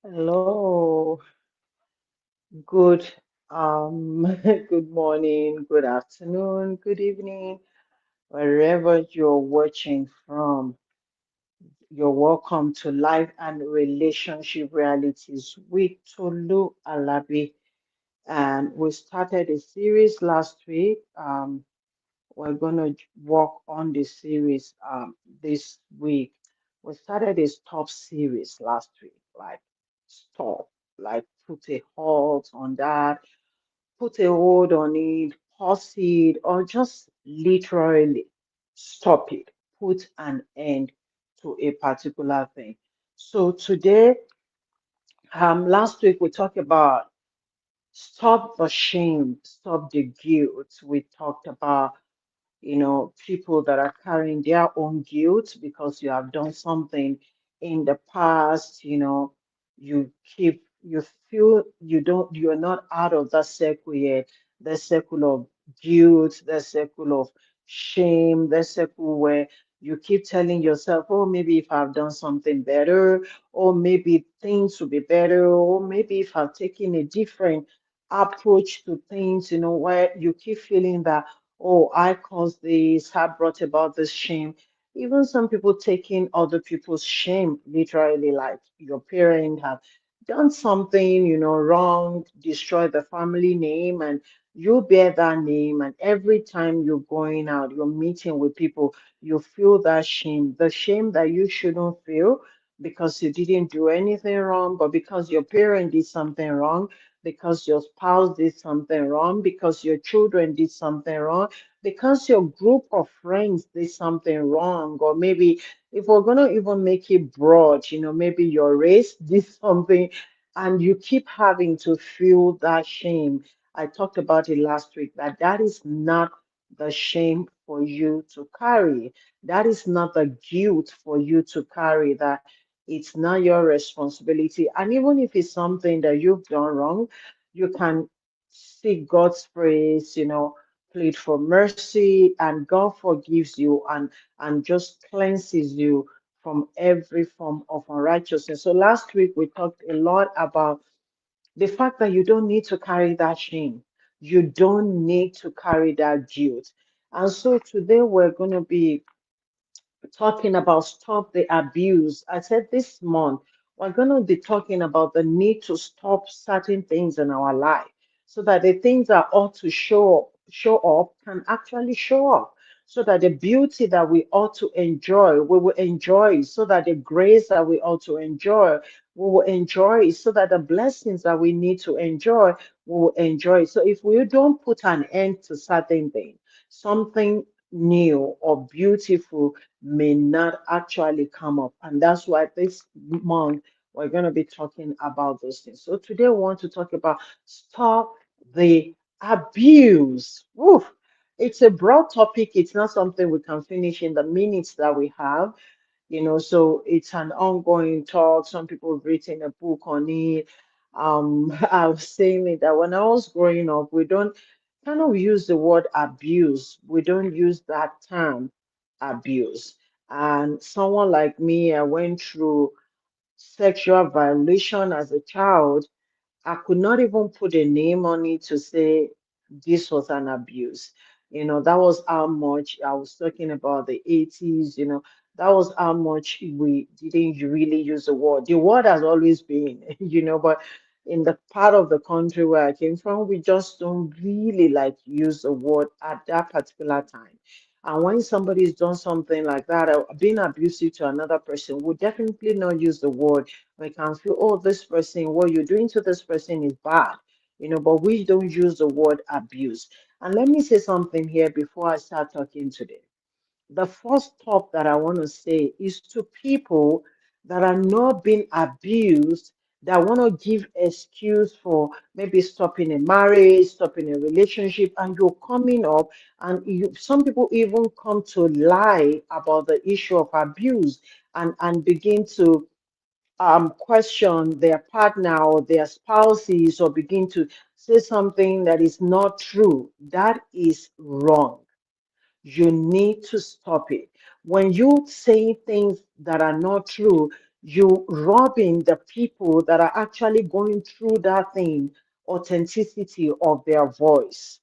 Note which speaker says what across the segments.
Speaker 1: Hello, good good morning, good afternoon, good evening, wherever you're watching from. You're welcome to Life and Relationship Realities with Tolu Alabi. And we started a series last week. We're gonna work on the series this week. We started a stop series last week, like stop, like put a halt on that, put a hold on it, pause it, or just literally stop it, put an end to a particular thing. So today, last week we talked about stop the shame, stop the guilt. We talked about people that are carrying their own guilt because you have done something in the past, you feel you're not out of that circle yet, the circle of guilt, the circle of shame, the circle where you keep telling yourself, oh, maybe if I've done something better, or maybe things will be better, or maybe if I've taken a different approach to things, where you keep feeling that oh, I caused this, I brought about this shame. Even some people taking other people's shame, literally, like your parent have done something, wrong, destroy the family name, and you bear that name. And every time you're going out, you're meeting with people, you feel that shame, the shame that you shouldn't feel because you didn't do anything wrong, but because your parent did something wrong, because your spouse did something wrong, because your children did something wrong, because your group of friends did something wrong, or maybe if we're going to even make it broad, maybe your race did something and you keep having to feel that shame. I talked about it last week that that is not the shame for you to carry. That is not the guilt for you to carry, that it's not your responsibility. And even if it's something that you've done wrong, you can seek God's praise, plead for mercy, and God forgives you and just cleanses you from every form of unrighteousness. So last week we talked a lot about the fact that you don't need to carry that shame. You don't need to carry that guilt. And so today we're going to be talking about stop the abuse. I said this month we're going to be talking about the need to stop certain things in our life so that the things that ought to show up can actually show up. So that the beauty that we ought to enjoy, we will enjoy. So that the grace that we ought to enjoy, we will enjoy. So that the blessings that we need to enjoy, we will enjoy. So if we don't put an end to certain things, something new or beautiful may not actually come up. And that's why this month we're going to be talking about those things. So today we want to talk about stop the abuse. Woof. It's a broad topic. It's not something we can finish in the minutes that we have, so it's an ongoing talk. Some people have written a book on it. I was saying it that when I was growing up, we don't kind of use the word abuse. We don't use that term abuse. And someone like me, I went through sexual violation as a child. I could not even put a name on it to say this was an abuse. That was how much I was talking about the 80s, that was how much we didn't really use the word. The word has always been, but in the part of the country where I came from, we just don't really like use the word at that particular time. And when somebody's done something like that, being abusive to another person, we definitely not use the word. We can feel, oh, this person, what you're doing to this person is bad, but we don't use the word abuse. And let me say something here before I start talking today. The first stop that I want to say is to people that are not being abused, that want to give excuse for maybe stopping a marriage, stopping a relationship, and you're coming up, and some people even come to lie about the issue of abuse and begin to question their partner or their spouses or begin to say something that is not true. That is wrong. You need to stop it. When you say things that are not true, you robbing the people that are actually going through that thing, authenticity of their voice.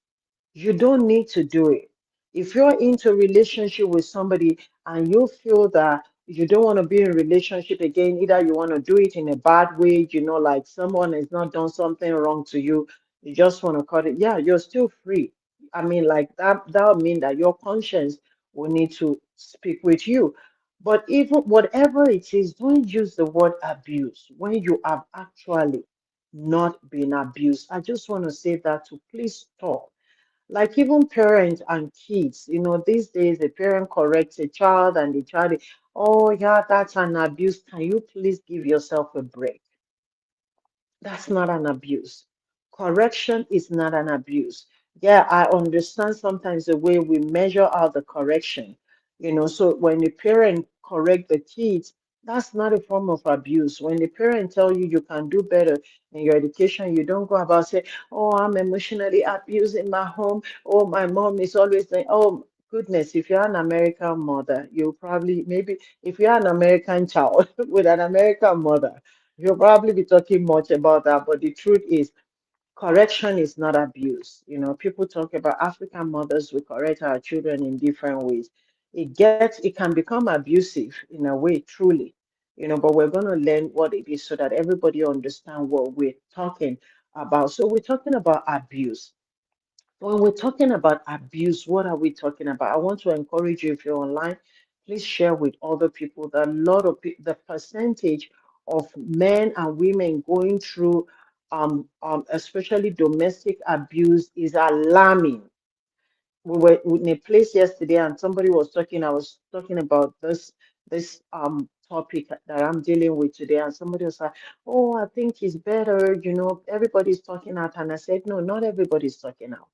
Speaker 1: You don't need to do it. If you're into a relationship with somebody and you feel that you don't want to be in a relationship again, either you want to do it in a bad way, like someone has not done something wrong to you, you just want to cut it. Yeah, you're still free. I mean, like that would mean that your conscience will need to speak with you. But even whatever it is, don't use the word abuse when you have actually not been abused. I just want to say that to please stop. Like even parents and kids, these days a parent corrects a child and the child, oh yeah, that's an abuse. Can you please give yourself a break? That's not an abuse. Correction is not an abuse. Yeah, I understand sometimes the way we measure out the correction. So when the parent correct the kids, that's not a form of abuse. When the parent tell you you can do better in your education, you don't go about say, "Oh, I'm emotionally abused in my home. Oh, my mom is always saying, oh." Goodness, if you're an American mother, you probably maybe if you're an American child with an American mother, you'll probably be talking much about that, but the truth is, correction is not abuse. People talk about African mothers, we correct our children in different ways. It can become abusive in a way, truly. But we're going to learn what it is so that everybody understand what we're talking about. So we're talking about abuse. When we're talking about abuse, what are we talking about? I want to encourage you, if you're online, please share with other people that a lot of the percentage of men and women going through, especially domestic abuse, is alarming. We were in a place yesterday, and somebody was talking. I was talking about this topic that I'm dealing with today, and somebody was like, "Oh, I think it's better." Everybody's talking out, and I said, "No, not everybody's talking out.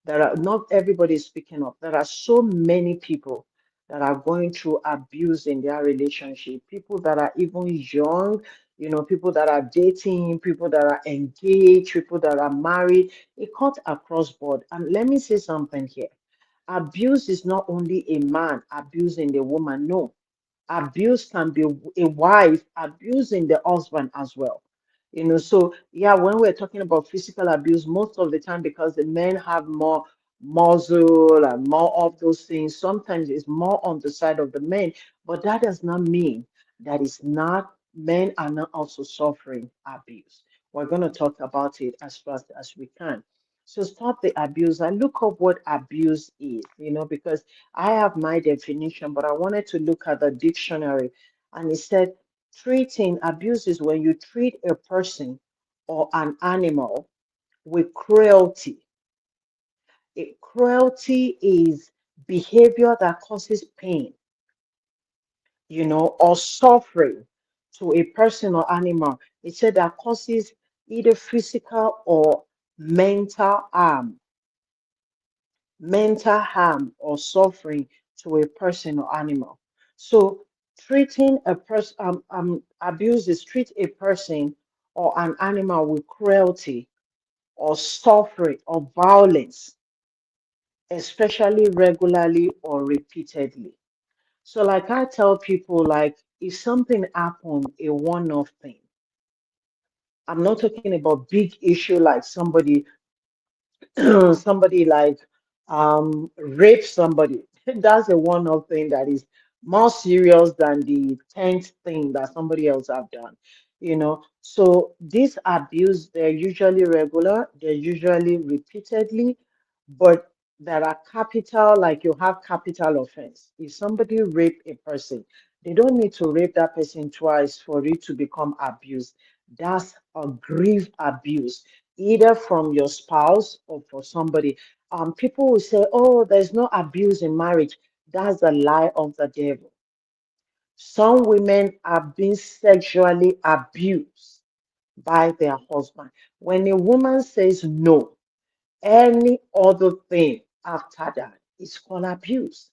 Speaker 1: There are not everybody is speaking up. There are so many people that are going through abuse in their relationship. People that are even young, people that are dating, people that are engaged, people that are married. It cuts across board. And let me say something here. Abuse is not only a man abusing the woman. No, abuse can be a wife abusing the husband as well. So yeah, when we're talking about physical abuse, most of the time, because the men have more muscle and more of those things, sometimes it's more on the side of the men, but that does not mean that it's not, men are not also suffering abuse. We're going to talk about it as fast as we can. So stop the abuse. I look up what abuse is, because I have my definition, but I wanted to look at the dictionary, and it said treating abuse is when you treat a person or an animal with cruelty. Cruelty is behavior that causes pain, or suffering to a person or animal. It said that causes either physical or mental harm or suffering to a person or animal. So treating a person, abuse is treat a person or an animal with cruelty or suffering or violence, especially regularly or repeatedly. So like I tell people, like if something happened, a one-off thing, I'm not talking about big issue like somebody somebody like rape somebody. That's a one-off thing that is more serious than the 10th thing that somebody else have done. So these abuse, they're usually regular, they're usually repeatedly, but there are capital, like you have capital offense. If somebody rape a person, they don't need to rape that person twice for it to become abuse. That's a grief abuse, either from your spouse or for somebody. People will say, oh, there's no abuse in marriage. That's a lie of the devil. Some women are being sexually abused by their husband. When a woman says no, any other thing after that is called abuse.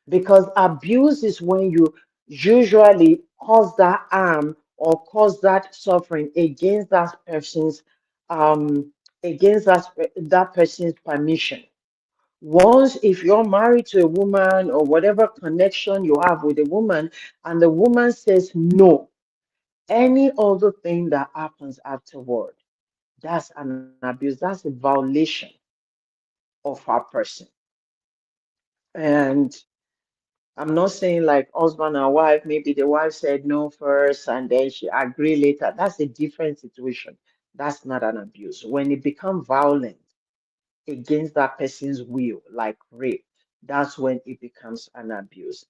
Speaker 1: Because abuse is when you usually cause that harm or cause that suffering um against that person's permission. Once, if you're married to a woman or whatever connection you have with a woman, and the woman says no, Any other thing that happens afterward, that's an abuse. That's a violation of our person. And I'm not saying like husband and wife, maybe the wife said no first and then she agreed later. That's a different situation. That's not an abuse. When it becomes violent against that person's will, like rape, that's when it becomes an abuse.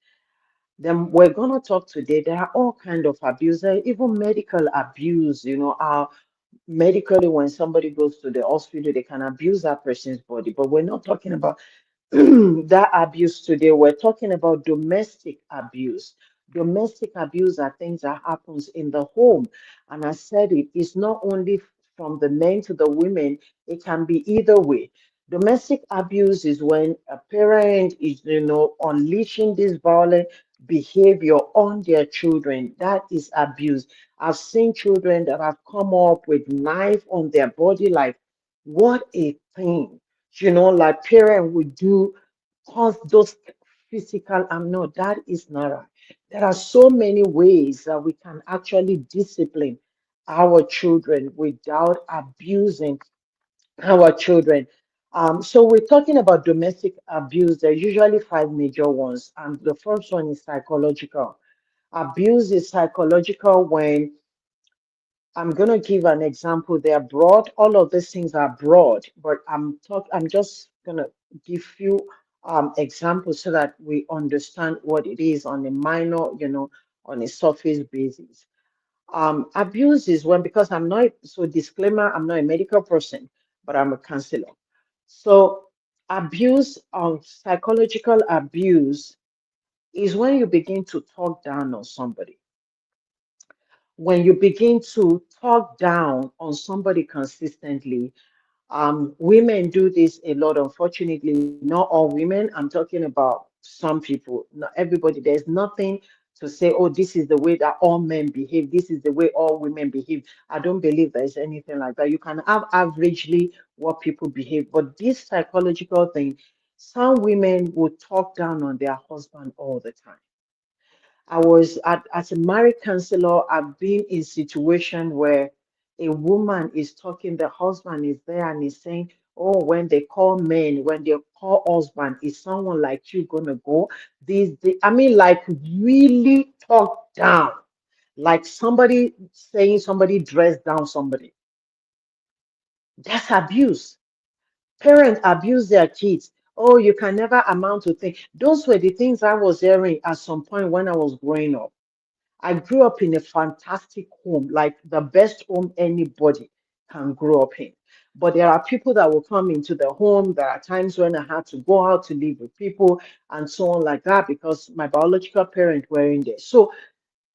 Speaker 1: Then we're gonna talk today. There are all kind of abuse, even medical abuse. Medically, when somebody goes to the hospital, they can abuse that person's body. But we're not talking about that abuse today. We're talking about domestic abuse. Domestic abuse are things that happens in the home. And I said it's not only from the men to the women, it can be either way. Domestic abuse is when a parent is, unleashing this violent behavior on their children. That is abuse. I've seen children that have come up with knife on their body, like what a thing, like parent would do, cause those physical. No, that is not right. There are so many ways that we can actually discipline our children without abusing our children. So we're talking about domestic abuse. There are usually five major ones, and the first one is psychological. Abuse is psychological when I'm gonna give an example. They are broad. All of these things are broad, but I'm just gonna give few examples so that we understand what it is on a minor, on a surface basis. Abuse is when, because I'm not, so disclaimer, I'm not a medical person, but I'm a counselor. So abuse, psychological abuse is when you begin to talk down on somebody, when you begin to talk down on somebody consistently. Women do this a lot, unfortunately. Not all women. I'm talking about some people, not everybody. There's nothing to say, oh, this is the way that all men behave, this is the way all women behave. I don't believe there's anything like that. You can have averagely what people behave, but this psychological thing, some women would talk down on their husband all the time. As a married counselor, I've been in situation where a woman is talking, the husband is there and is saying, oh, when they call men, when they call husband, is someone like you gonna go? I mean, like really talk down, like somebody saying somebody dressed down somebody. That's abuse. Parents abuse their kids. Oh, you can never amount to things. Those were the things I was hearing at some point when I was growing up. I grew up in a fantastic home, like the best home anybody can grow up in. But there are people that will come into the home. There are times when I had to go out to live with people and so on like that because my biological parents were in there. So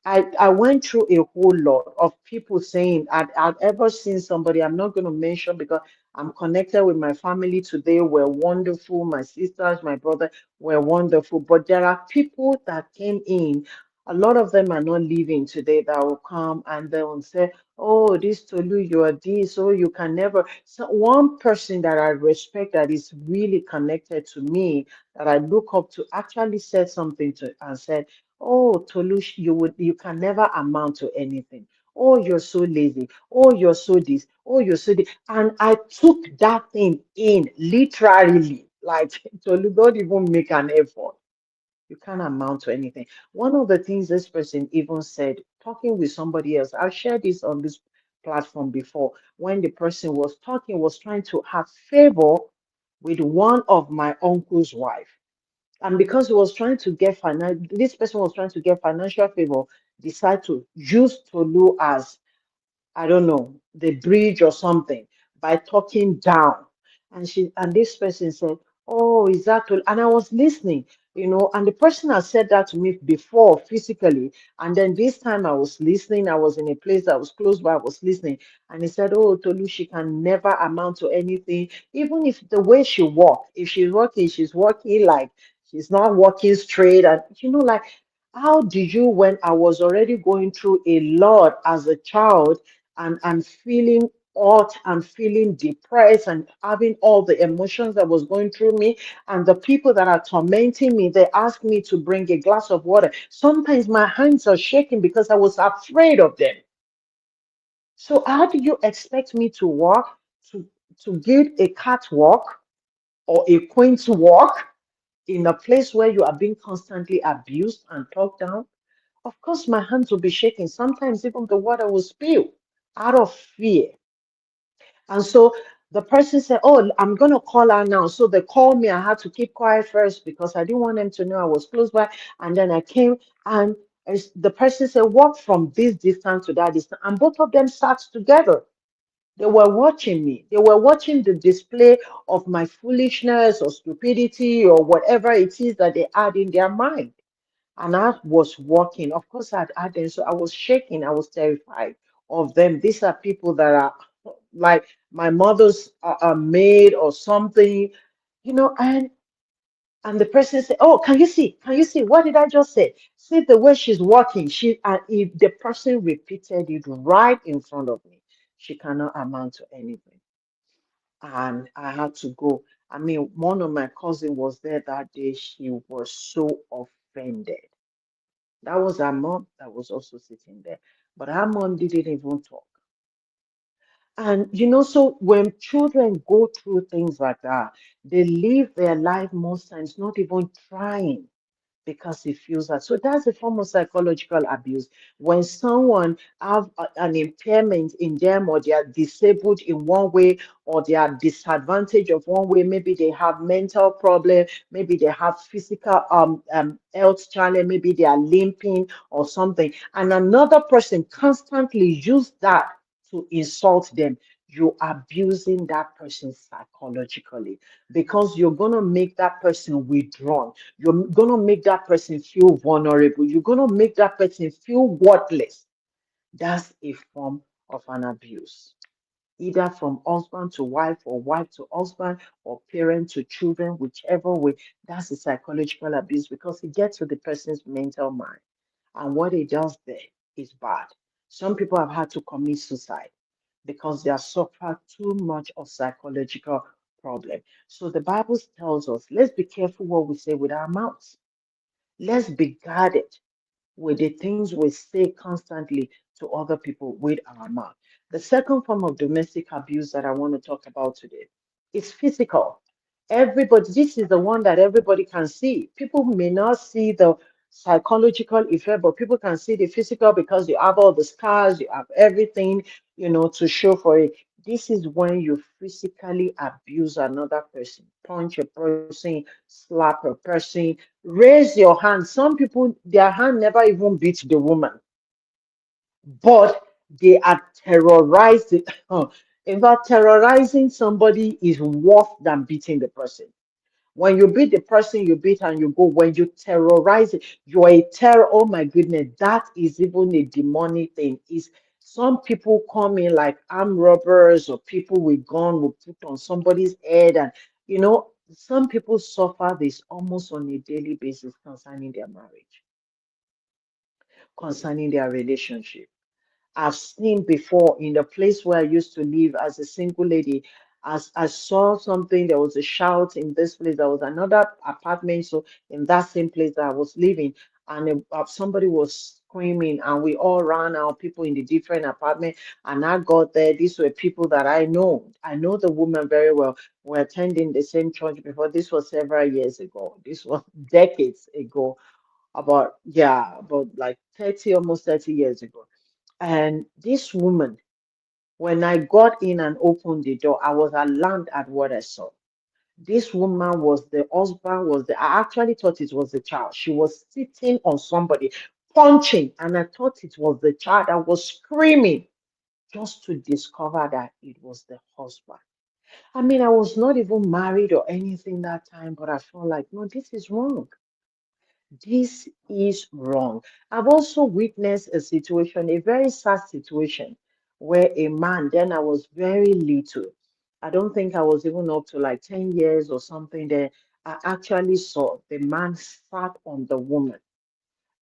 Speaker 1: I went through a whole lot of people saying I'd ever seen somebody, I'm not going to mention because I'm connected with my family today, were wonderful. My sisters, my brother were wonderful. But there are people that came in, a lot of them are not living today, that will come and they will say, oh, this Tolu, you are this, oh, you can never. So one person that I respect that is really connected to me, that I look up to, actually said something to and said, oh, Tolush, you can never amount to anything. Oh, you're so lazy. Oh, you're so this. Oh, you're so this. And I took that thing in literally. Like Tolu, don't even make an effort. You can't amount to anything. One of the things this person even said, talking with somebody else, I've shared this on this platform before, when the person was talking, was trying to have favor with one of my uncle's wife. And because he was trying to get this person was trying to get financial favor, decide to use Tolu as, I don't know, the bridge or something by talking down. And this person said, oh, is that all? And I was listening, and the person had said that to me before physically. And then this time I was listening, I was in a place that was close by, I was listening. And he said, oh, Tolu, she can never amount to anything. Even if the way she walk, if she's walking like she's not walking straight. And like, how did you, when I was already going through a lot as a child, and feeling hurt and feeling depressed and having all the emotions that was going through me, and the people that are tormenting me, they ask me to bring a glass of water. Sometimes my hands are shaking because I was afraid of them. So how do you expect me to walk, to give a catwalk or a quaint walk in a place where you are being constantly abused and talked down? Of course, my hands will be shaking. Sometimes even the water will spill out of fear. And so the person said, "Oh, I'm going to call her now." So they called me. I had to keep quiet first because I didn't want them to know I was close by. And then I came, and the person said, "Walk from this distance to that distance." And both of them sat together. They were watching me. They were watching the display of my foolishness or stupidity or whatever it is that they had in their mind. And I was walking. Of course, I'd had them. So I was shaking. I was terrified of them. These are people that are like my mother's maid or something, and the person said, "Oh, can you see? Can you see? What did I just say? See the way she's walking. And if the person repeated it right in front of me, she cannot amount to anything." And I had to go. I mean, one of my cousin was there that day. She was so offended. That was her mom that was also sitting there. But her mom didn't even talk. And so when children go through things like that, they live their life most times not even trying because it feels that. So that's a form of psychological abuse. When someone have an impairment in them, or they are disabled in one way, or they are disadvantaged of one way, maybe they have mental problem, maybe they have physical health challenge, maybe they are limping or something, and another person constantly use that to insult them. You're abusing that person psychologically because you're going to make that person withdrawn. You're going to make that person feel vulnerable. You're going to make that person feel worthless. That's a form of an abuse, either from husband to wife or wife to husband or parent to children, whichever way. That's a psychological abuse because it gets to the person's mental mind. And what it does there is bad. Some people have had to commit suicide because they have suffered too much of psychological problem. So the Bible tells us, let's be careful what we say with our mouths. Let's be guarded with the things we say constantly to other people with our mouth. The second form of domestic abuse that I want to talk about today is physical. Everybody, this is the one that everybody can see. People may not see the psychological effect, but people can see the physical because you have all the scars, you have everything, to show for it. This is when you physically abuse another person, punch a person, slap a person, raise your hand. Some people, their hand never even beat the woman, but they are terrorized. In fact, terrorizing somebody is worse than beating the person. When you beat the person, you beat and you go. When you terrorize it, you're a terror. Oh my goodness, that is even a demonic thing. Is some people come in like armed robbers or people with gun will put on somebody's head, and some people suffer this almost on a daily basis concerning their marriage, concerning their relationship. I've seen before in the place where I used to live as a single lady. As I saw something, there was a shout in this place. There was another apartment, so in that same place that I was living, and somebody was screaming, and we all ran out. People in the different apartment, and I got there. These were people that I know. I know the woman very well. We're attending the same church before. This was several years ago. This was decades ago. About like 30, almost 30 years ago. And this woman, when I got in and opened the door, I was alarmed at what I saw. This woman was the husband, I actually thought it was the child. She was sitting on somebody, punching, and I thought it was the child. I was screaming just to discover that it was the husband. I mean, I was not even married or anything that time, but I felt like, no, this is wrong. This is wrong. I've also witnessed a situation, a very sad situation, where a man, then I was very little. I don't think I was even up to like 10 years or something there. I actually saw the man sat on the woman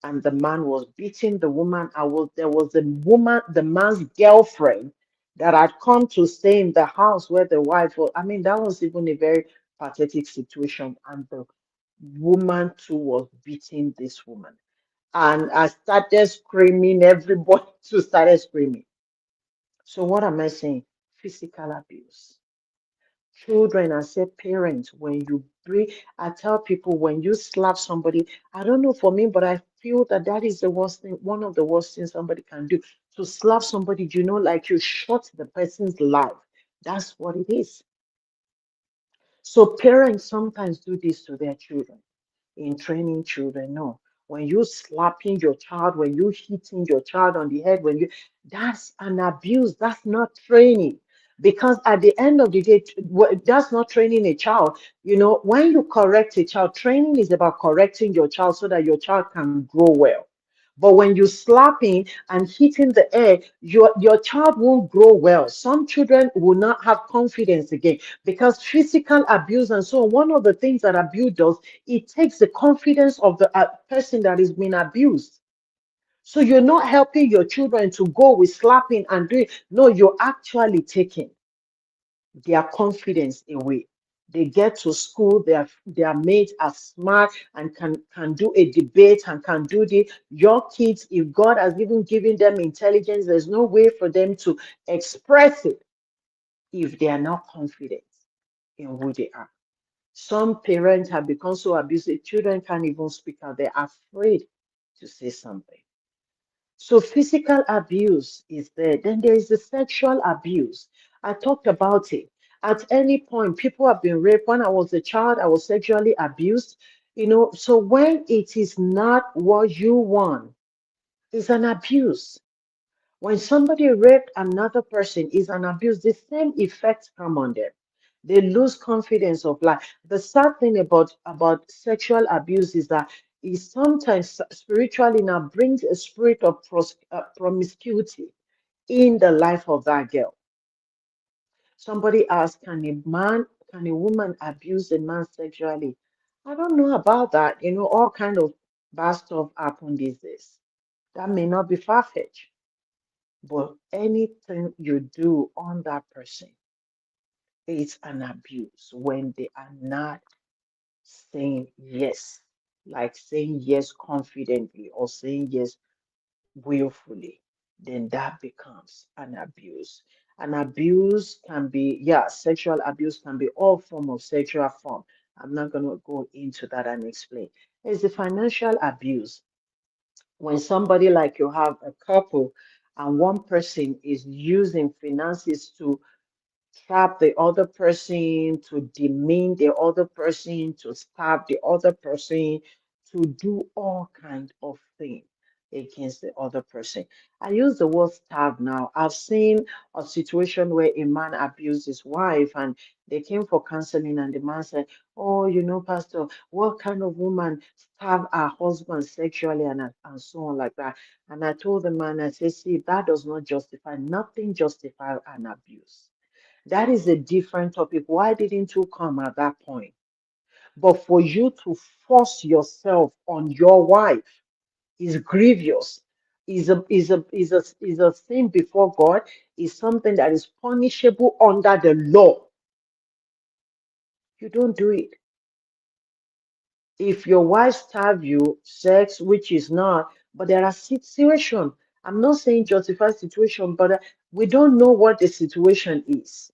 Speaker 1: and the man was beating the woman. There was a woman, the man's girlfriend that had come to stay in the house where the wife was. I mean, that was even a very pathetic situation. And the woman too was beating this woman. And I started screaming, everybody too started screaming. So what am I saying? Physical abuse. Children, I say parents, when you bring, I tell people when you slap somebody, I don't know for me, but I feel that that is the worst thing, one of the worst things somebody can do. To slap somebody, like you shot the person's life. That's what it is. So parents sometimes do this to their children in training children. No, when you slapping your child, when you hitting your child on the head, that's an abuse. That's not training. Because at the end of the day, that's not training a child. When you correct a child, training is about correcting your child so that your child can grow well. But when you slapping and hitting the air, your child won't grow well. Some children will not have confidence again because physical abuse and so on. One of the things that abuse does, it takes the confidence of the person that is being abused. So you're not helping your children to go with slapping and doing. No, you're actually taking their confidence away. They get to school, their mates are smart and can do a debate and can do the your kids, if God has even given them intelligence, there's no way for them to express it if they are not confident in who they are. Some parents have become so abusive, children can't even speak out. They're afraid to say something. So physical abuse is there. Then there is the sexual abuse. I talked about it. At any point, people have been raped. When I was a child, I was sexually abused. So when it is not what you want, it's an abuse. When somebody raped another person, is an abuse. The same effects come on them. They lose confidence of life. The sad thing about sexual abuse is that it sometimes spiritually now brings a spirit of promiscuity in the life of that girl. Somebody asked, can a woman abuse a man sexually? I don't know about that. All kind of bad stuff happen these days. That may not be far-fetched. But anything you do on that person is an abuse when they are not saying yes, like saying yes confidently or saying yes willfully, then that becomes an abuse. An abuse can be, yeah, sexual abuse can be all form of sexual form. I'm not going to go into that and explain. There's the financial abuse when somebody like you have a couple and one person is using finances to trap the other person, to demean the other person, to stab the other person, to do all kind of things against the other person. I use the word stab now. I've seen a situation where a man abused his wife and they came for counseling and the man said, oh, Pastor, what kind of woman stab her husband sexually and so on like that. And I told the man, I said, see, that does not justify, nothing justify an abuse. That is a different topic. Why didn't you come at that point? But for you to force yourself on your wife is grievous, is a sin before God, is something that is punishable under the law. You don't do it. If your wife starve you, sex, which is not, but there are situations. I'm not saying justify situation, but we don't know what the situation is.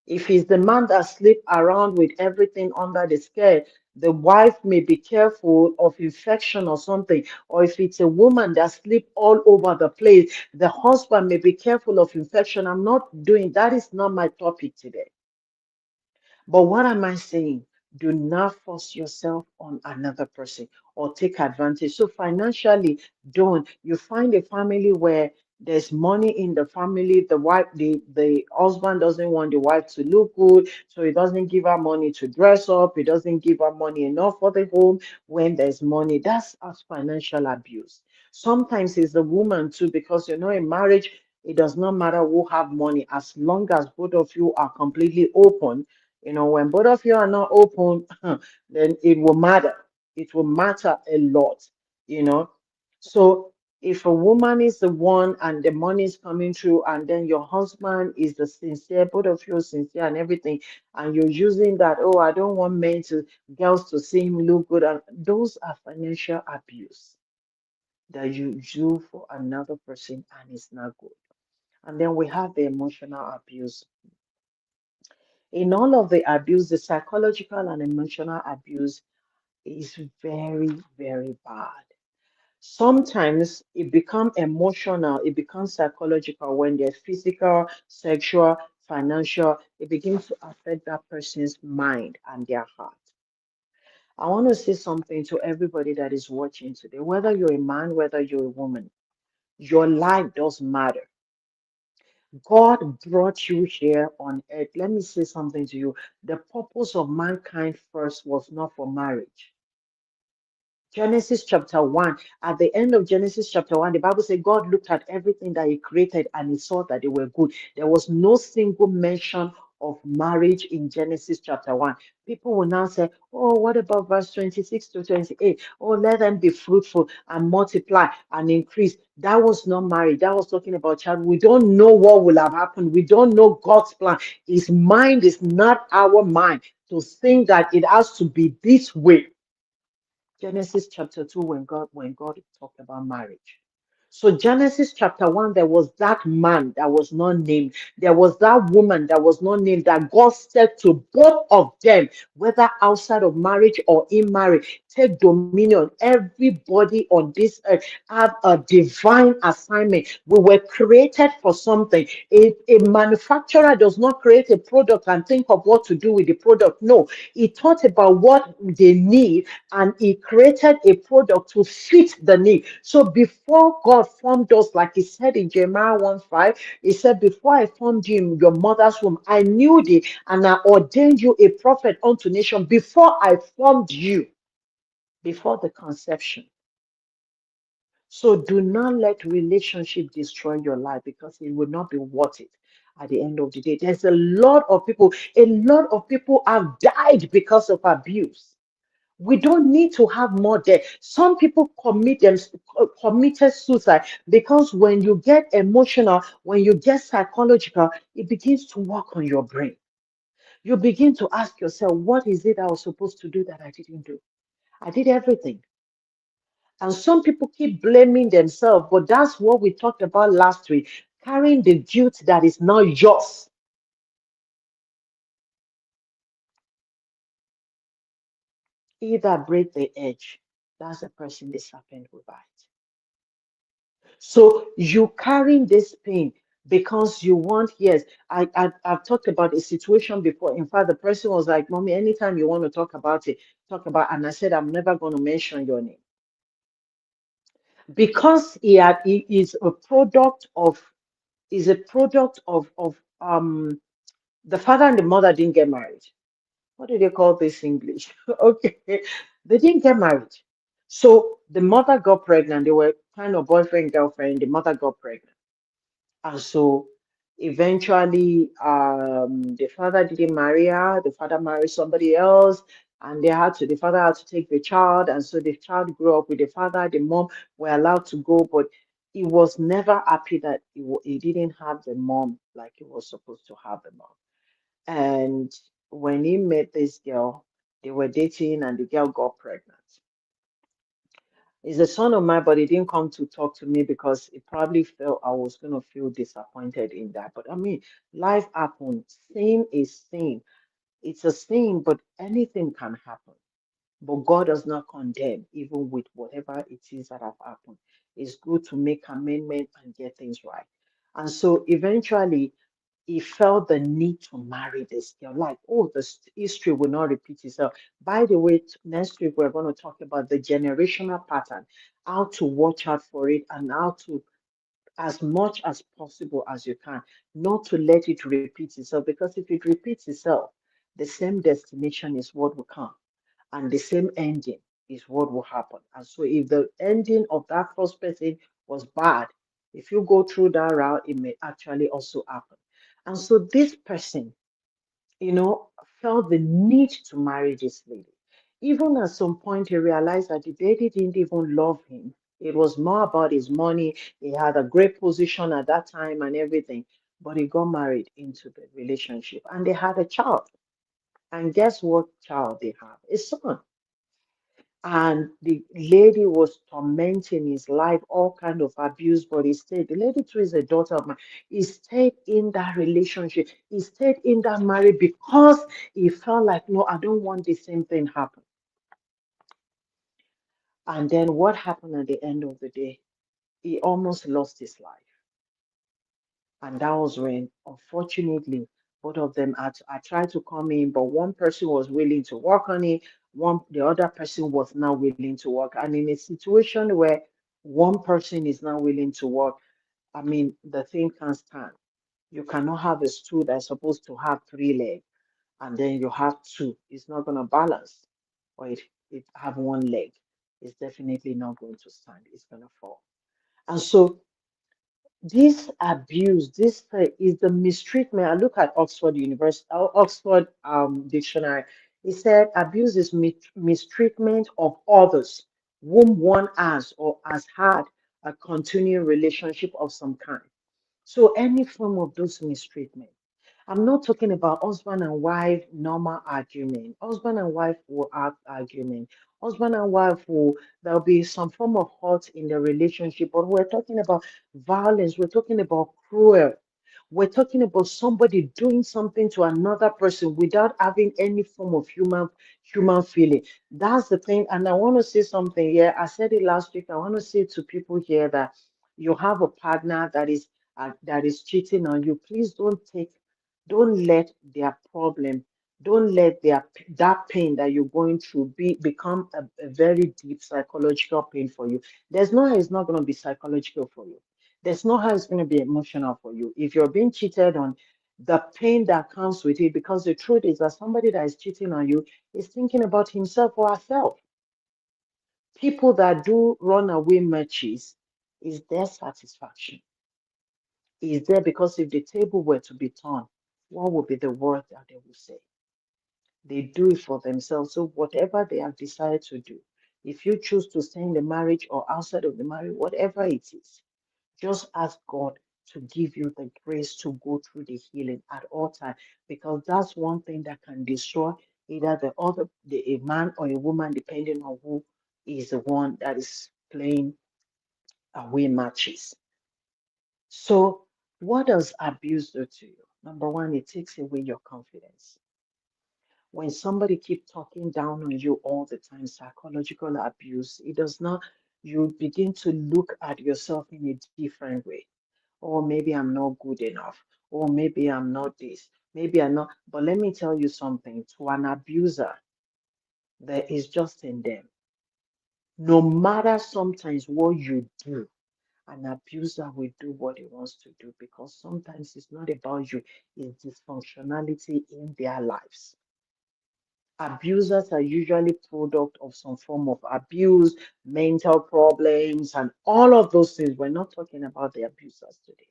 Speaker 1: If he's the man that sleep around with everything under the skirt, the wife may be careful of infection or something. Or if it's a woman that sleep all over the place, the husband may be careful of infection. I'm not doing that. Is not my topic today. But what am I saying? Do not force yourself on another person or take advantage. So financially, don't. You find a family where there's money in the family. The husband doesn't want the wife to look good, so he doesn't give her money to dress up. He doesn't give her money enough for the home when there's money. That's as financial abuse. Sometimes it's the woman too, because in marriage, it does not matter who have money as long as both of you are completely open. When both of you are not open, then it will matter. It will matter a lot, you know. So if a woman is the one and the money is coming through, and then your husband is the sincere, both of you are sincere and everything, and you're using that, oh, I don't want girls to see him look good, and those are financial abuse that you do for another person, and it's not good. And then we have the emotional abuse. In all of the abuse, the psychological and emotional abuse is very, very bad. Sometimes it becomes emotional, it becomes psychological when there's physical, sexual, financial, it begins to affect that person's mind and their heart. I want to say something to everybody that is watching today, whether you're a man, whether you're a woman, your life does matter. God brought you here on earth. Let me say something to you. The purpose of mankind first was not for marriage. Genesis chapter 1, at the end of Genesis chapter 1, the Bible says God looked at everything that He created and He saw that they were good. There was no single mention of marriage in Genesis chapter 1. People will now say, oh, what about verse 26 to 28? Oh, let them be fruitful and multiply and increase. That was not marriage. That was talking about child. We don't know what will have happened. We don't know God's plan. His mind is not our mind to think that it has to be this way. Genesis chapter 2, when God talked about marriage. So Genesis chapter 1, there was that man that was not named. There was that woman that was not named, that God said to both of them, whether outside of marriage or in marriage, take dominion. Everybody on this earth have a divine assignment. We were created for something. A manufacturer does not create a product and think of what to do with the product. No, he thought about what they need and he created a product to fit the need. So before God formed us, like he said in Jeremiah 1:5, he said, before I formed you in your mother's womb, I knew thee and I ordained you a prophet unto nation before I formed you, before the conception. So do not let relationship destroy your life, because it will not be worth it at the end of the day. There's a lot of people have died because of abuse. We don't need to have more death. Some people committed suicide because when you get emotional, when you get psychological, it begins to work on your brain. You begin to ask yourself, what is it I was supposed to do that I didn't do? I did everything. And some people keep blaming themselves, but that's what we talked about last week, carrying the guilt that is not yours. Either break the edge. That's the person the serpent will bite. So you carrying this pain because you want, yes, I've talked about a situation before. In fact, the person was like, Mommy, anytime you want to talk about it, talk about, and I said, I'm never going to mention your name. Because he is a product of, the father and the mother didn't get married. What do they call this English? Okay, they didn't get married. So the mother got pregnant. They were kind of boyfriend, girlfriend. The mother got pregnant. And so eventually, the father didn't marry her. The father married somebody else, and the father had to take the child. And so the child grew up with the father. The mom were allowed to go, but he was never happy that he didn't have the mom like he was supposed to have the mom. And when he met this girl, they were dating, and the girl got pregnant. He's a son of mine, but he didn't come to talk to me because he probably felt I was going to feel disappointed in that. But I mean, life happens. Sin is sin. It's a sin, but anything can happen. But God does not condemn, even with whatever it is that have happened. It's good to make amendment and get things right. And so eventually, he felt the need to marry this girl. Like, oh, history will not repeat itself. By the way, next week we're going to talk about the generational pattern, how to watch out for it, and how to, as much as possible as you can, not to let it repeat itself. Because if it repeats itself, the same destination is what will come, and the same ending is what will happen. And so, if the ending of that first person was bad, if you go through that route, it may actually also happen. And so, this person, felt the need to marry this lady. Even at some point, he realized that the lady didn't even love him. It was more about his money. He had a great position at that time and everything. But he got married into the relationship and they had a child. And guess what child they have? A son. And the lady was tormenting his life, all kind of abuse, but he stayed. The lady too is a daughter of mine. He stayed in that relationship. He stayed in that marriage because he felt like, no, I don't want the same thing happen. And then what happened at the end of the day? He almost lost his life. And that was when, unfortunately, both of them I tried to come in, but one person was willing to work on it, the other person was not willing to work. And in a situation where one person is not willing to work, I mean, the thing can't stand. You cannot have a stool that's supposed to have three legs, and then you have two. It's not going to balance. Or it have one leg, it's definitely not going to stand. It's going to fall. And so this abuse, this is the mistreatment. I look at Oxford University, Oxford Dictionary. It said abuse is mistreatment of others whom one has or has had a continuing relationship of some kind. So any form of those mistreatment. I'm not talking about husband and wife normal argument. Husband and wife will have argument. Husband and wife will there'll be some form of hurt in the relationship, but we're talking about violence. We're talking about cruel. We're talking about somebody doing something to another person without having any form of human feeling. That's the thing. And I want to say something here. I said it last week. I want to say to people here that you have a partner that is cheating on you. Please don't let their problem, don't let that pain that you're going through become a very deep psychological pain for you. There's no how it's not going to be psychological for you. There's no how it's going to be emotional for you. If you're being cheated on, the pain that comes with it, because the truth is that somebody that is cheating on you is thinking about himself or herself. People that do runaway matches is their satisfaction. Is there because if the table were to be turned, what would be the word that they will say? They do it for themselves. So whatever they have decided to do, if you choose to stay in the marriage or outside of the marriage, whatever it is, just ask God to give you the grace to go through the healing at all times, because that's one thing that can destroy either a man or a woman, depending on who is the one that is playing away matches. So, what does abuse do to you? Number one, it takes away your confidence. When somebody keeps talking down on you all the time, psychological abuse, it does not, you begin to look at yourself in a different way. Or maybe I'm not good enough. Or maybe I'm not this. Maybe I'm not. But let me tell you something, to an abuser, there is just in them. No matter sometimes what you do, an abuser will do what he wants to do, because sometimes it's not about you, it's dysfunctionality in their lives. Abusers are usually product of some form of abuse, mental problems, and all of those things. We're not talking about the abusers today.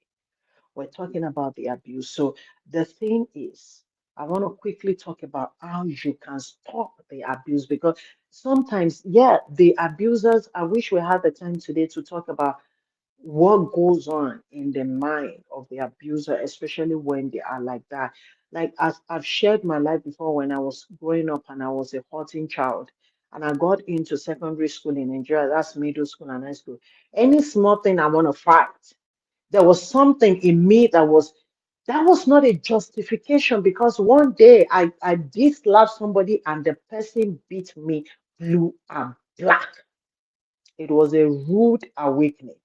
Speaker 1: We're talking about the abuse. So the thing is, I want to quickly talk about how you can stop the abuse, because sometimes, yeah, the abusers, I wish we had the time today to talk about what goes on in the mind of the abuser, especially when they are like that. Like, as I've shared my life before, when I was growing up and I was a 14 child, and I got into secondary school in Nigeria, that's middle school and high school. Any small thing I want to fight, there was something in me that was not a justification, because one day I did slap somebody and the person beat me blue and black. It was a rude awakening.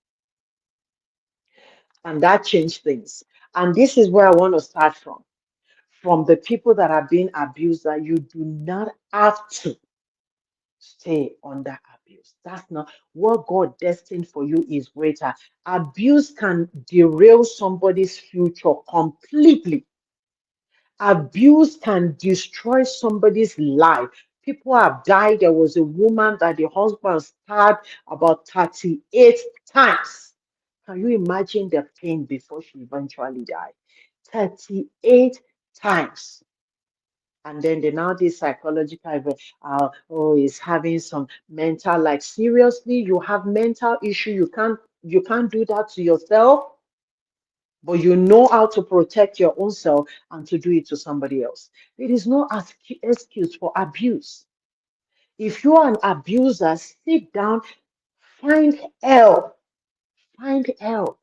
Speaker 1: And that changed things. And this is where I want to start from the people that are being abused, that you do not have to stay under abuse. That's not what God destined for you, is greater. Abuse can derail somebody's future completely. Abuse can destroy somebody's life. People have died. There was a woman that the husband stabbed about 38 times. Can you imagine the pain before she eventually died? 38 times. And then they now did psychological, oh, is having some mental, like, seriously, you have mental issue. You can't do that to yourself, but you know how to protect your own self and to do it to somebody else. There is no excuse for abuse. If you are an abuser, sit down, find help, find help.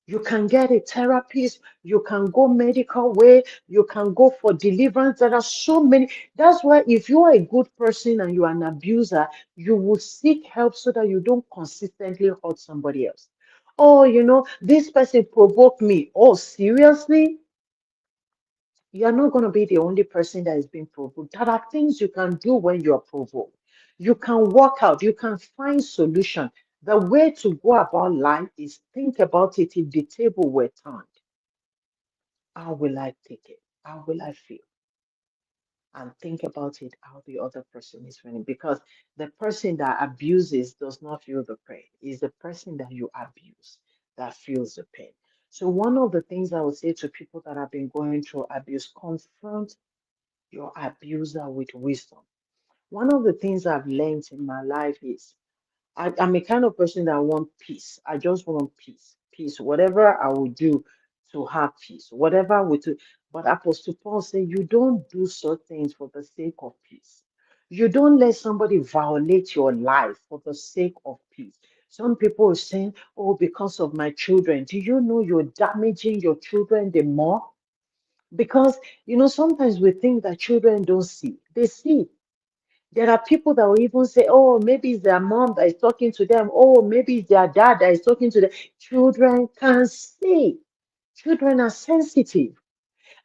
Speaker 1: You can get a therapist, you can go medical way, you can go for deliverance. There are so many. That's why if you are a good person and you are an abuser, you will seek help so that you don't consistently hurt somebody else. Oh, this person provoked me. Oh, seriously? You're not going to be the only person that is being provoked. There are things you can do when you're provoked. You can work out, you can find solution. The way to go about life is think about it. If the table were turned, how will I take it? How will I feel? And think about it how the other person is feeling. Because the person that abuses does not feel the pain. It's the person that you abuse that feels the pain. So one of the things I would say to people that have been going through abuse, confront your abuser with wisdom. One of the things I've learned in my life is I'm a kind of person that want peace. I just want peace. Peace. Whatever I will do to have peace. Whatever I will do. But Apostle Paul said, you don't do such things for the sake of peace. You don't let somebody violate your life for the sake of peace. Some people are saying, oh, because of my children. Do you know you're damaging your children the more? Because, sometimes we think that children don't see. They see. There are people that will even say, oh, maybe it's their mom that is talking to them. Oh, maybe it's their dad that is talking to them. Children can see. Children are sensitive.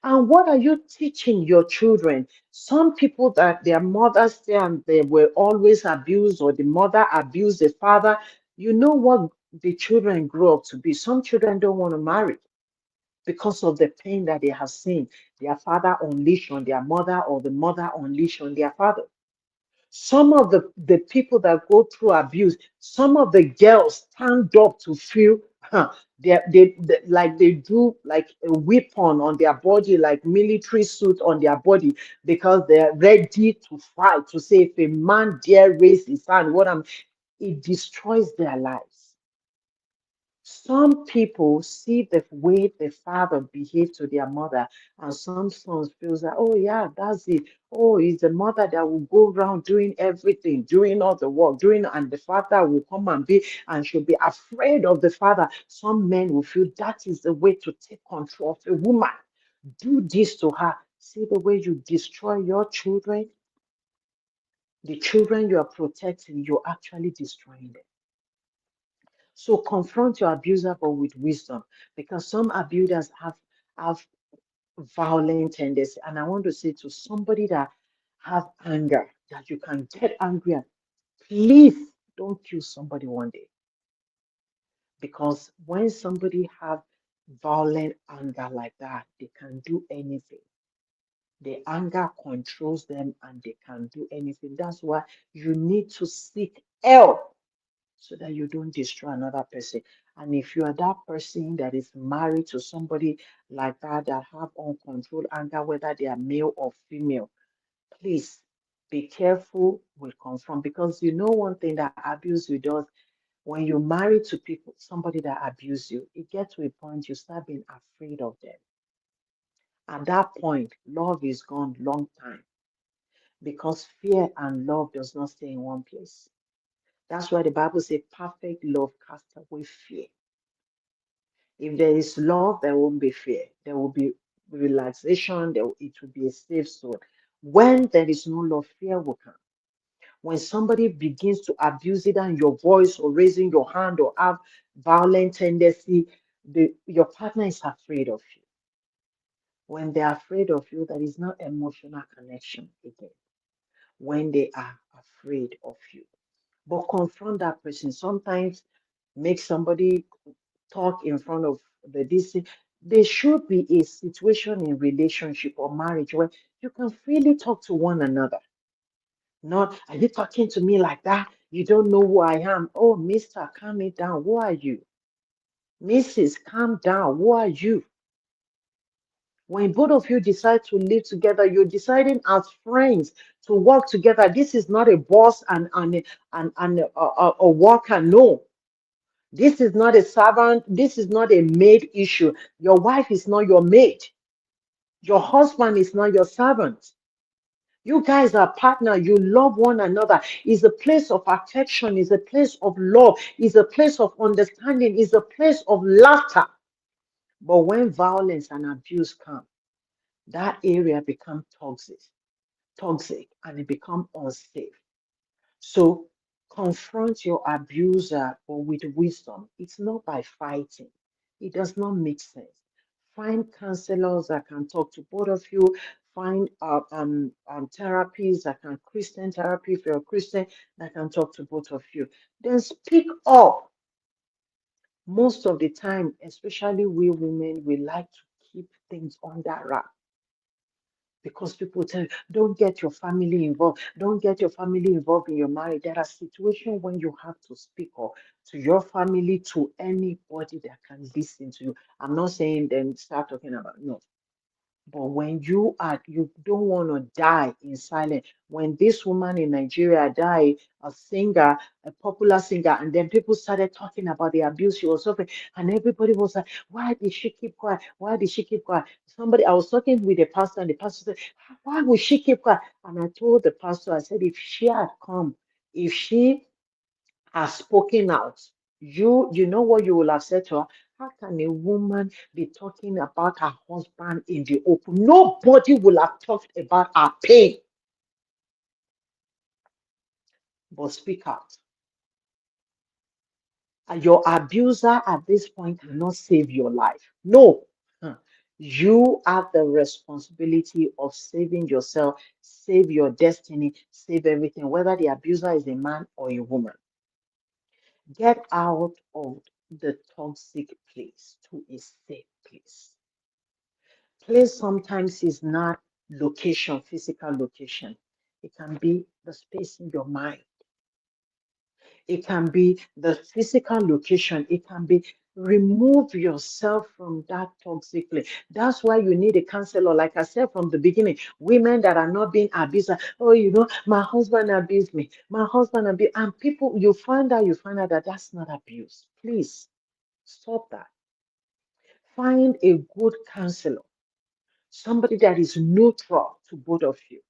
Speaker 1: And what are you teaching your children? Some people that their mothers say and they were always abused, or the mother abused the father. You know what the children grow up to be? Some children don't want to marry because of the pain that they have seen their father unleash on their mother, or the mother unleash on their father. Some of the people that go through abuse, some of the girls stand up to feel like they do like a weapon on their body, like military suit on their body, because they're ready to fight, to say if a man dare raise his hand, it destroys their lives. Some people see the way the father behaved to their mother, and some sons feels that, oh yeah, that's it. Oh, it's the mother that will go around doing everything, doing all the work, and the father will come and and she'll be afraid of the father. Some men will feel that is the way to take control of a woman. Do this to her. See the way you destroy your children, the children you are protecting, you're actually destroying them. So confront your abuser, but with wisdom, because some abusers have violent tendency. And I want to say to somebody that have anger, that you can get angry at, please don't kill somebody one day. Because when somebody have violent anger like that, they can do anything. The anger controls them and they can do anything. That's why you need to seek help so that you don't destroy another person. And if you are that person that is married to somebody like that have uncontrolled anger, whether they are male or female, please be careful with confront. Because you know one thing that abuse you does, when you marry to people, somebody that abuse you, it gets to a point you start being afraid of them. At that point, love is gone long time, because fear and love does not stay in one place. That's why the Bible says perfect love casts away fear. If there is love, there won't be fear. There will be relaxation. It will be a safe zone. When there is no love, fear will come. When somebody begins to abuse it and your voice or raising your hand or have violent tendency, your partner is afraid of you. When they're afraid of you, that is not emotional connection again. When they are afraid of you. But confront that person. Sometimes make somebody talk in front of the DC. There should be a situation in relationship or marriage where you can freely talk to one another. Not, are you talking to me like that? You don't know who I am. Oh, Mister, calm it down. Who are you? Mrs., calm down. Who are you? When both of you decide to live together, you're deciding as friends to work together. This is not a boss and a worker. No, this is not a servant. This is not a maid issue. Your wife is not your maid. Your husband is not your servant. You guys are partner. You love one another. It's a place of affection. It's a place of love. It's a place of understanding. It's a place of laughter. But when violence and abuse come, that area becomes toxic, and it becomes unsafe. So confront your abuser, but with wisdom. It's not by fighting. It does not make sense. Find counselors that can talk to both of you. Find therapies that can, Christian therapy if you're a Christian, that can talk to both of you. Then speak up. Most of the time, especially we women, we like to keep things under wrap because people tell you, don't get your family involved. Don't get your family involved in your marriage. There are situations when you have to speak up to your family, to anybody that can listen to you. I'm not saying then start talking about, no. But when you don't want to die in silence. When this woman in Nigeria died, a singer, a popular singer, and then people started talking about the abuse she was suffering, and everybody was like, "Why did she keep quiet? Why did she keep quiet?" Somebody, I was talking with a pastor, and the pastor said, "Why would she keep quiet?" And I told the pastor, I said, if she had come, if she has spoken out, you know what you will have said to her? How can a woman be talking about her husband in the open? Nobody will have talked about her pain, but speak out. And your abuser at this point cannot save your life. No. Huh. You have the responsibility of saving yourself, save your destiny, save everything, whether the abuser is a man or a woman. Get out of the toxic place to a safe place. Place sometimes is not location, physical location. It can be the space in your mind. It can be the physical location. It can be remove yourself from that toxic place. That's why you need a counselor. Like I said from the beginning, women that are not being abused. Oh, my husband abused me. My husband abused. And people, you find out that that's not abuse. Please stop that. Find a good counselor, somebody that is neutral to both of you,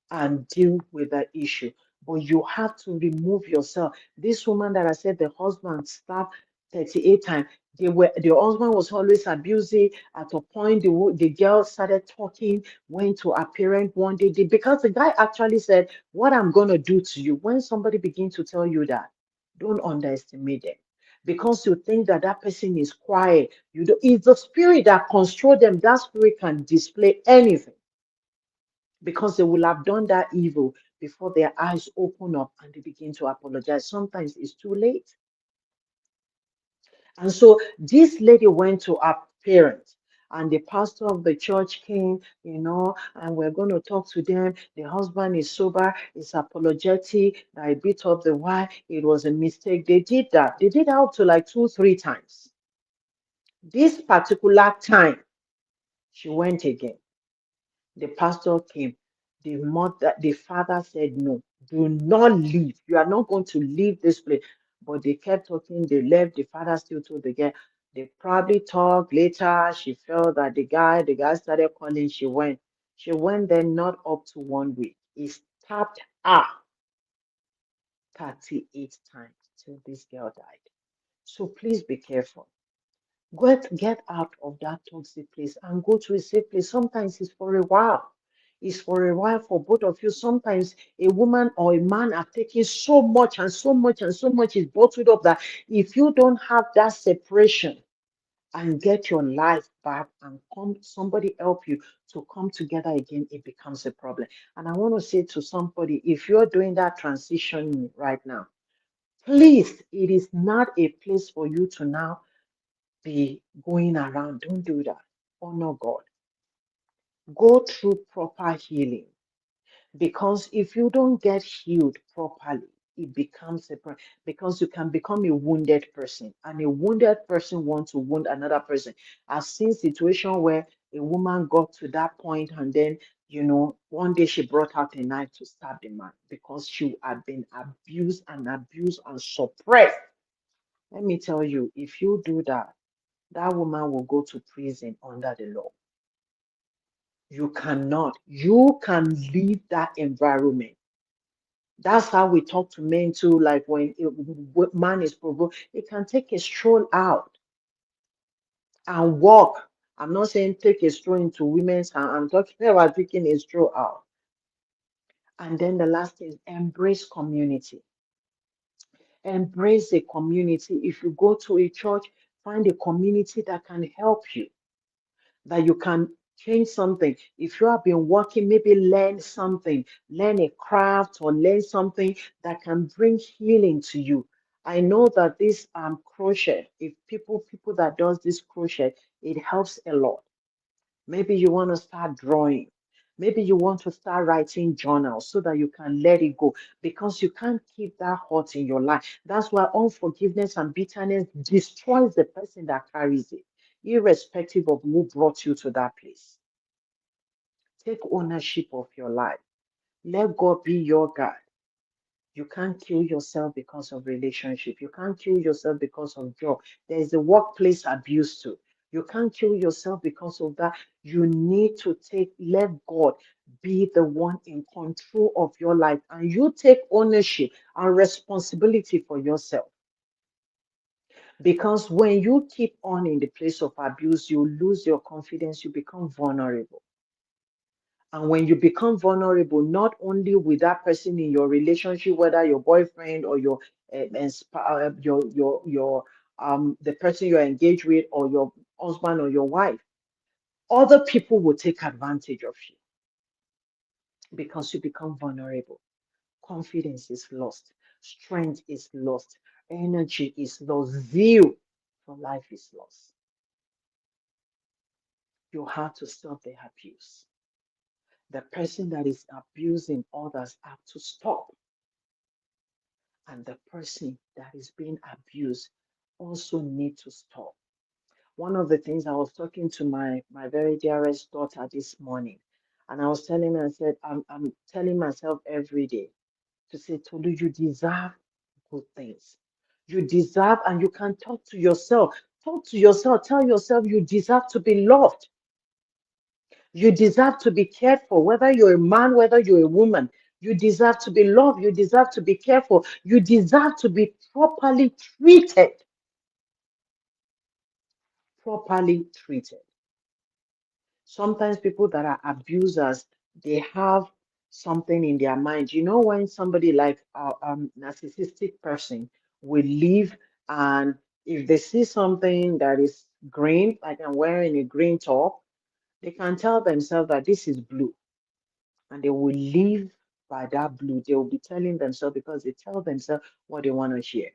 Speaker 1: and deal with that issue. But you have to remove yourself. This woman that I said the husband stabbed 38 times, the husband was always abusive. At a point, the girl started talking, went to her parent one day, because the guy actually said, "What I'm going to do to you," when somebody begins to tell you that, don't underestimate them. Because you think that that person is quiet, it's the spirit that controls them. That spirit can display anything because they will have done that evil before their eyes open up and they begin to apologize. Sometimes it's too late. And so this lady went to her parents, and the pastor of the church came, and we're going to talk to them. The husband is sober, is apologetic, that I beat up the wife. It was a mistake. They did that. They did that up to like 2, 3 times. This particular time, she went again. The pastor came. The father said, "No, do not leave. You are not going to leave this place." But they kept talking. They left. The father still told the girl. They probably talked later. She felt that the guy started calling. She went. She went there not up to 1 week. He stabbed her 38 times till this girl died. So please be careful. Get out of that toxic place and go to a safe place. Sometimes it's for a while. It's for a while for both of you. Sometimes a woman or a man are taking so much and so much and so much is bottled up that if you don't have that separation and get your life back and somebody help you to come together again, it becomes a problem. And I want to say to somebody, if you're doing that transition right now, please, it is not a place for you to now be going around. Don't do that. Honor God. Go through proper healing. Because if you don't get healed properly, it becomes because you can become a wounded person, and a wounded person wants to wound another person. I've seen situation where a woman got to that point, and then one day she brought out a knife to stab the man because she had been abused and suppressed. Let me tell you, if you do that, that woman will go to prison under the law. You cannot. You can leave that environment. That's how we talk to men too. Like when man is provoked, he can take a stroll out and walk. I'm not saying take a stroll into women's hand. I'm talking about taking a stroll out. And then the last is embrace community. Embrace a community. If you go to a church, find a community that can help you, that you can change something. If you have been working, maybe learn something, learn a craft or learn something that can bring healing to you. I know that this crochet, if people that does this crochet, it helps a lot. Maybe you want to start drawing. Maybe you want to start writing journals so that you can let it go because you can't keep that hurt in your life. That's why unforgiveness and bitterness destroys the person that carries it, irrespective of who brought you to that place. Take ownership of your life. Let God be your God. You can't kill yourself because of relationship. You can't kill yourself because of job. There is a workplace abuse too. You can't kill yourself because of that. You need to let God be the one in control of your life, and you take ownership and responsibility for yourself. Because when you keep on in the place of abuse, you lose your confidence, you become vulnerable. And when you become vulnerable, not only with that person in your relationship, whether your boyfriend or your the person you're engaged with, or your husband or your wife, other people will take advantage of you because you become vulnerable. Confidence is lost, strength is lost, energy is lost, zeal for life is lost. You have to stop the abuse. The person that is abusing others have to stop, and the person that is being abused also need to stop. One of the things I was talking to my very dearest daughter this morning, and I was telling her, I said, I'm telling myself every day to say, Tolu, you deserve good things. You deserve, and you can talk to yourself. Talk to yourself. Tell yourself you deserve to be loved. You deserve to be cared for, whether you're a man, whether you're a woman. You deserve to be loved. You deserve to be cared for. You deserve to be properly treated. Properly treated. Sometimes people that are abusers, they have something in their mind. You know, when somebody like a narcissistic person will leave, and if they see something that is green, like I'm wearing a green top, they can tell themselves that this is blue, and they will live by that blue. They will be telling themselves because they tell themselves what they want to hear.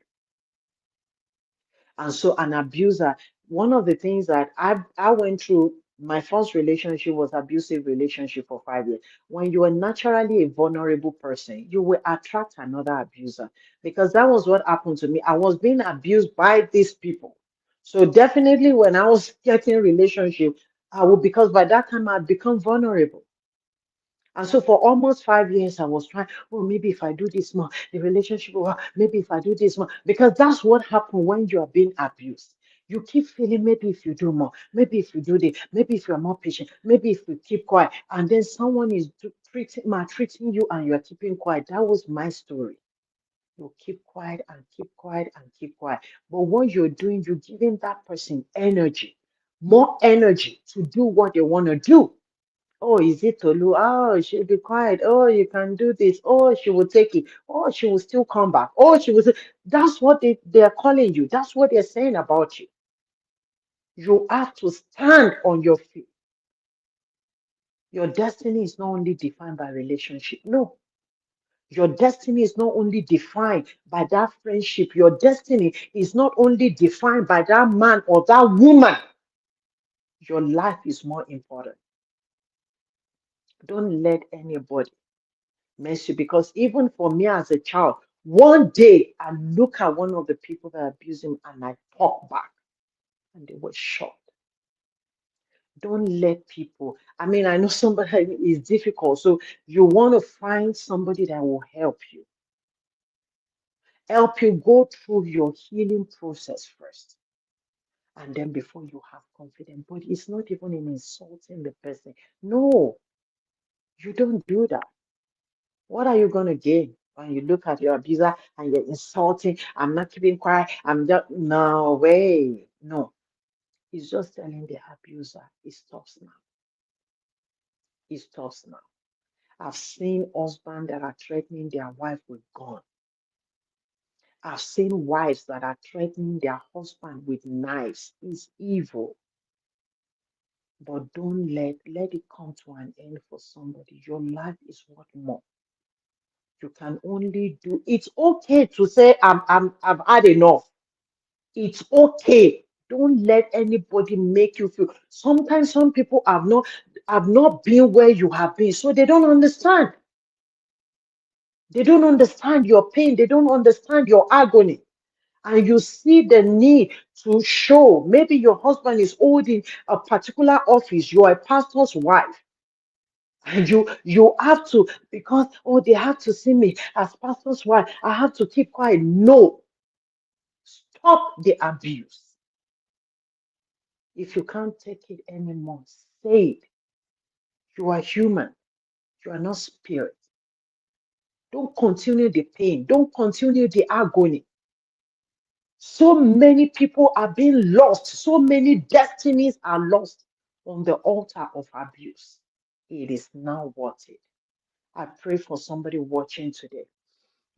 Speaker 1: And so an abuser, one of the things that I went through, my first relationship was abusive relationship for 5 years. When you are naturally a vulnerable person, you will attract another abuser, because that was what happened to me. I was being abused by these people. So definitely when I was getting relationship, I would, because by that time I'd become vulnerable. And so for almost 5 years, I was trying, oh, maybe if I do this more, the relationship will, maybe if I do this more, because that's what happens when you are being abused. You keep feeling, maybe if you do more, maybe if you do this, maybe if you're more patient, maybe if you keep quiet, and then someone is maltreating you and you're keeping quiet. That was my story. You keep quiet and keep quiet and keep quiet. But what you're doing, you're giving that person energy, more energy to do what they want to do. Oh, is it Tolu? Oh, she'll be quiet. Oh, you can do this. Oh, she will take it. Oh, she will still come back. Oh, she will. That's what they are calling you. That's what they're saying about you. You have to stand on your feet. Your destiny is not only defined by relationship. No, your destiny is not only defined by that friendship. Your destiny is not only defined by that man or that woman. Your life is more important. Don't let anybody mess you, because even for me as a child, one day I look at one of the people that abuse him and I talk back, and they were shocked. Don't let people, I mean, I know somebody is difficult, so you want to find somebody that will help you go through your healing process first. And then before you have confidence, but it's not even in insulting the person. No, you don't do that. What are you going to gain when you look at your abuser and you're insulting? I'm not keeping quiet. I'm just, no way. No, he's just telling the abuser, it stops now. It stops now. I've seen husbands that are threatening their wife with gun. I've seen wives that are threatening their husband with knives. It's evil. But don't let it come to an end for somebody. Your life is worth more. You can only do. It's okay to say I've had enough. It's okay. Don't let anybody make you feel. Sometimes some people have not been where you have been, so they don't understand. They don't understand your pain. They don't understand your agony. And you see the need to show. Maybe your husband is holding a particular office. You are a pastor's wife. And you have to, because, oh, they have to see me as pastor's wife. I have to keep quiet. No. Stop the abuse. If you can't take it anymore, say it. You are human. You are not spirit. Don't continue the pain. Don't continue the agony. So many people are being lost. So many destinies are lost on the altar of abuse. It is not worth it. I pray for somebody watching today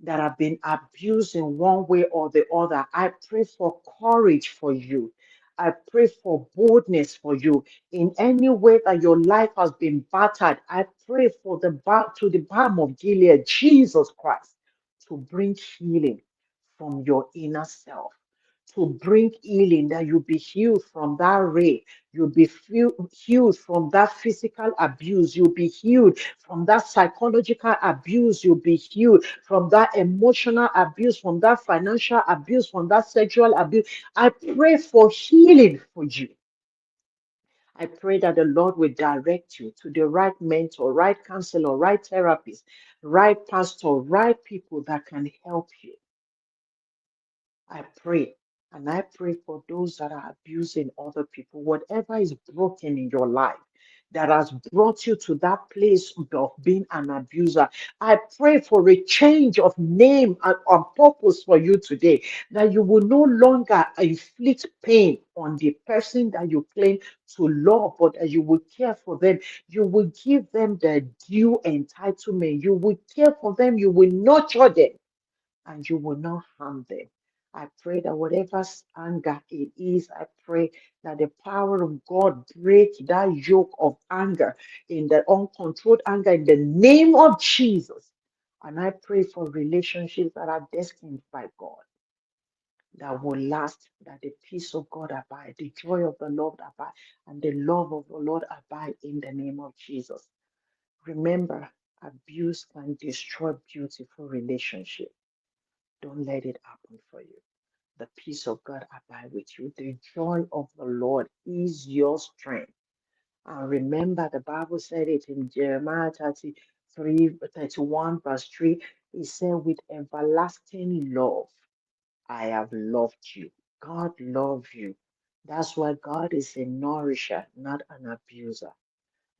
Speaker 1: that have been abused in one way or the other. I pray for courage for you. I pray for boldness for you in any way that your life has been battered. I pray for to the balm of Gilead, Jesus Christ, to bring healing from your inner self, to bring healing, that you be healed from that rape, you'll be healed from that physical abuse, you'll be healed from that psychological abuse, you'll be healed from that emotional abuse, from that financial abuse, from that sexual abuse. I pray for healing for you. I pray that the Lord will direct you to the right mentor, right counselor, right therapist, right pastor, right people that can help you. I pray. And I pray for those that are abusing other people, whatever is broken in your life that has brought you to that place of being an abuser. I pray for a change of name and on purpose for you today, that you will no longer inflict pain on the person that you claim to love, but that you will care for them. You will give them the due entitlement. You will care for them. You will nurture them, and you will not harm them. I pray that whatever anger it is, I pray that the power of God break that yoke of anger, in the uncontrolled anger, in the name of Jesus. And I pray for relationships that are destined by God, that will last, that the peace of God abide, the joy of the Lord abide, and the love of the Lord abide in the name of Jesus. Remember, abuse can destroy beautiful relationships. Don't let it happen for you. The peace of God abide with you. The joy of the Lord is your strength. And remember, the Bible said it in Jeremiah 31, verse 3. It said, with everlasting love, I have loved you. God loves you. That's why God is a nourisher, not an abuser.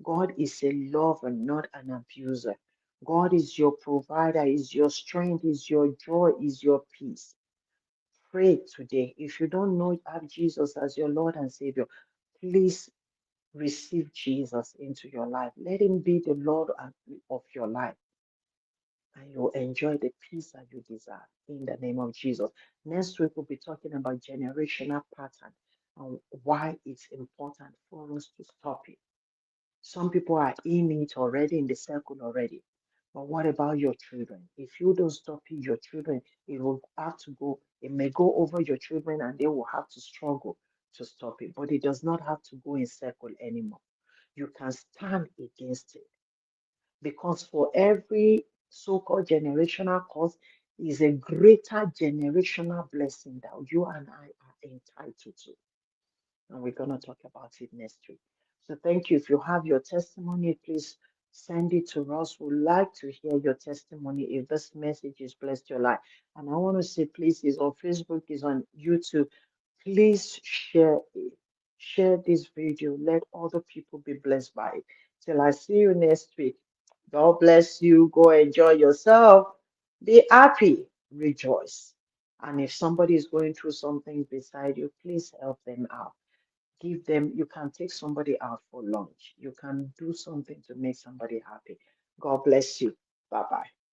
Speaker 1: God is a lover, not an abuser. God is your provider, is your strength, is your joy, is your peace. Pray today. If you don't know have Jesus as your Lord and Savior, please receive Jesus into your life. Let him be the Lord of your life, and you'll enjoy the peace that you deserve in the name of Jesus. Next week, we'll be talking about generational pattern and why it's important for us to stop it. Some people are in it already, in the circle already. But what about your children? If you don't stop it, your children, it will have to go, it may go over your children and they will have to struggle to stop it. But it does not have to go in circle anymore. You can stand against it, because for every so-called generational cause is a greater generational blessing that you and I are entitled to. And we're going to talk about it next week. So thank you. If you have your testimony, please send it to us. We'd like to hear your testimony if this message has blessed your life. And I want to say, please, it's on Facebook, it's on YouTube. Please share it. Share this video. Let other people be blessed by it. Till I see you next week. God bless you. Go enjoy yourself. Be happy. Rejoice. And if somebody is going through something beside you, please help them out. Give them, you can take somebody out for lunch. You can do something to make somebody happy. God bless you. Bye bye.